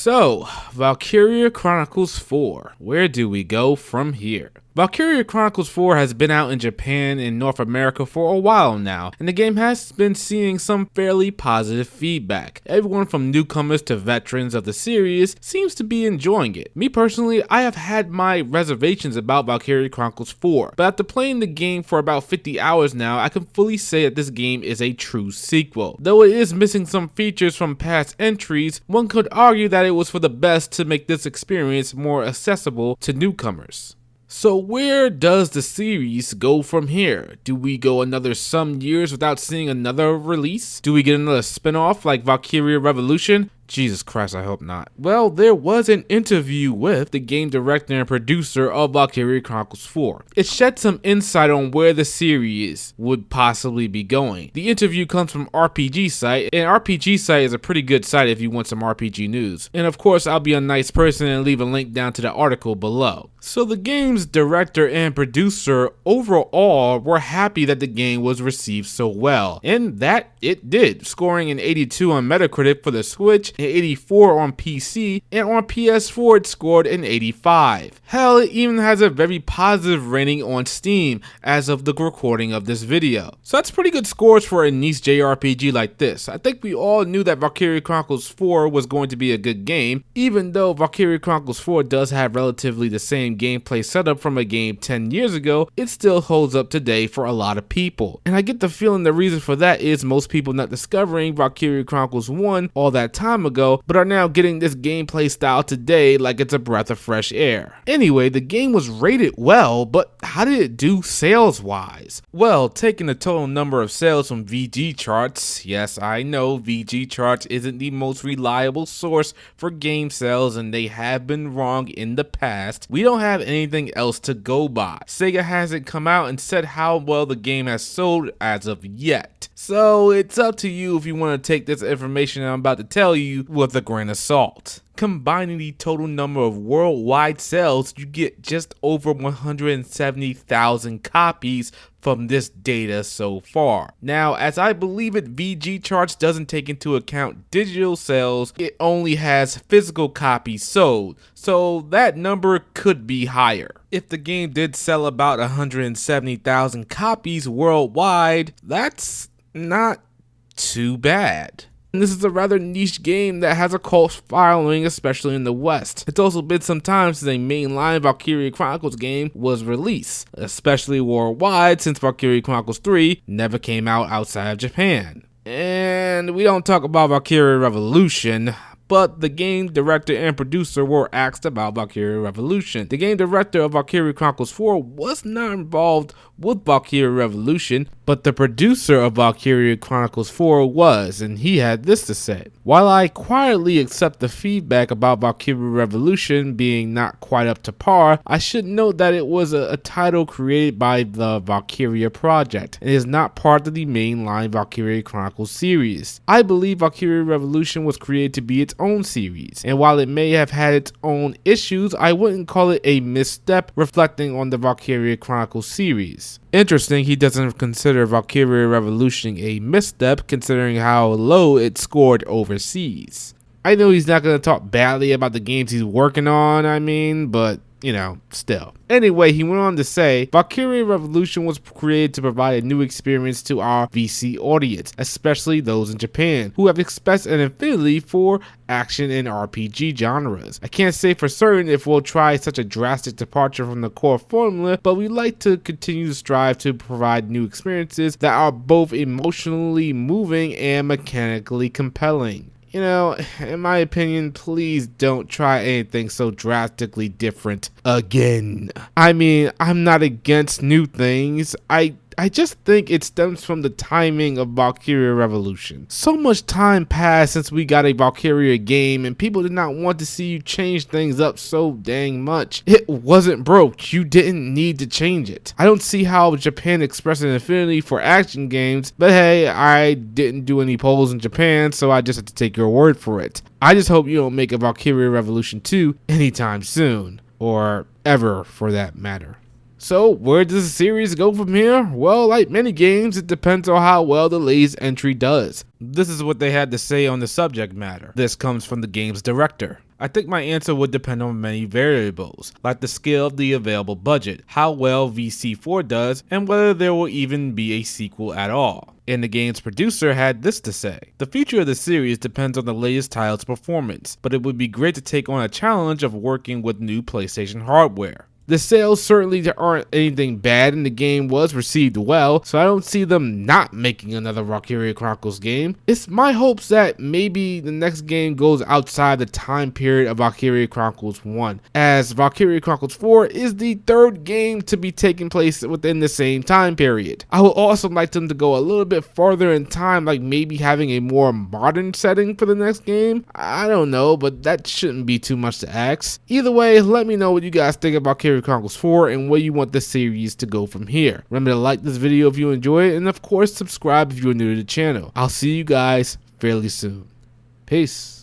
So, Valkyria Chronicles 4, where do we go from here? Valkyria Chronicles 4 has been out in Japan and North America for a while now, and the game has been seeing some fairly positive feedback. Everyone from newcomers to veterans of the series seems to be enjoying it. Me personally, I have had my reservations about Valkyria Chronicles 4, but after playing the game for about 50 hours now, I can fully say that this game is a true sequel. Though it is missing some features from past entries, one could argue that it was for the best to make this experience more accessible to newcomers. So where does the series go from here? Do we go another some years without seeing another release? Do we get another spin-off like Valkyria Revolution? Jesus Christ, I hope not. Well, there was an interview with the game director and producer of Valkyria Chronicles 4. It shed some insight on where the series would possibly be going. The interview comes from RPG Site, and RPG Site is a pretty good site if you want some RPG news. And of course, I'll be a nice person and leave a link down to the article below. So the game's director and producer overall were happy that the game was received so well, and that it did, scoring an 82 on Metacritic for the Switch, an 84 on PC, and on PS4 it scored an 85. Hell, it even has a very positive rating on Steam as of the recording of this video. So that's pretty good scores for a niche JRPG like this. I think we all knew that Valkyria Chronicles 4 was going to be a good game, even though Valkyria Chronicles 4 does have relatively the same gameplay setup from a game 10 years ago, it still holds up today for a lot of people. And I get the feeling the reason for that is most people not discovering Valkyria Chronicles 1 all that time ago, but are now getting this gameplay style today like it's a breath of fresh air. Anyway, the game was rated well, but how did it do sales wise? Well, taking the total number of sales from VG charts, yes, I know VG charts isn't the most reliable source for game sales and they have been wrong in the past. We don't have anything else to go by. Sega hasn't come out and said how well the game has sold as of yet. So it's up to you if you want to take this information I'm about to tell you with a grain of salt. Combining the total number of worldwide sales, you get just over 170,000 copies from this data so far. Now, as I believe it, VG Charts doesn't take into account digital sales, it only has physical copies sold, so that number could be higher. If the game did sell about 170,000 copies worldwide, that's not too bad. And this is a rather niche game that has a cult following, especially in the West. It's also been some time since a mainline Valkyria Chronicles game was released, especially worldwide since Valkyria Chronicles 3 never came out outside of Japan. And we don't talk about Valkyria Revolution, but the game director and producer were asked about Valkyria Revolution. The game director of Valkyria Chronicles 4 was not involved with Valkyria Revolution, but the producer of Valkyria Chronicles 4 was, and he had this to say. While I quietly accept the feedback about Valkyria Revolution being not quite up to par, I should note that it was a title created by the Valkyria project and is not part of the mainline Valkyria Chronicles series. I believe Valkyria Revolution was created to be its own series, and while it may have had its own issues, I wouldn't call it a misstep reflecting on the Valkyria Chronicles series. Interesting, he doesn't consider Valkyria Revolution a misstep considering how low it scored overseas. I know he's not going to talk badly about the games he's working on, but you know, still. Anyway, he went on to say, Valkyria Revolution was created to provide a new experience to our VC audience, especially those in Japan, who have expressed an affinity for action and RPG genres. I can't say for certain if we'll try such a drastic departure from the core formula, but we like to continue to strive to provide new experiences that are both emotionally moving and mechanically compelling. You know, in my opinion, please don't try anything so drastically different again. I'm not against new things. I just think it stems from the timing of Valkyria Revolution. So much time passed since we got a Valkyria game and people did not want to see you change things up so dang much. It wasn't broke, you didn't need to change it. I don't see how Japan expressed an affinity for action games, but hey, I didn't do any polls in Japan, so I just have to take your word for it. I just hope you don't make a Valkyria Revolution 2 anytime soon, or ever for that matter. So where does the series go from here? Well, like many games, it depends on how well the latest entry does. This is what they had to say on the subject matter. This comes from the game's director. I think my answer would depend on many variables, like the scale of the available budget, how well VC4 does, and whether there will even be a sequel at all. And the game's producer had this to say: "The future of the series depends on the latest title's performance, but it would be great to take on a challenge of working with new PlayStation hardware." The sales certainly aren't anything bad, and the game was received well, so I don't see them not making another Valkyria Chronicles game. It's my hopes that maybe the next game goes outside the time period of Valkyria Chronicles 1, as Valkyria Chronicles 4 is the third game to be taking place within the same time period. I would also like them to go a little bit farther in time, like maybe having a more modern setting for the next game. I don't know, but that shouldn't be too much to ask. Either way, let me know what you guys think about Valkyria Chronicles 4 and where you want the series to go from here. Remember to like this video if you enjoy it, and of course subscribe if you're new to the channel. I'll see you guys fairly soon. Peace.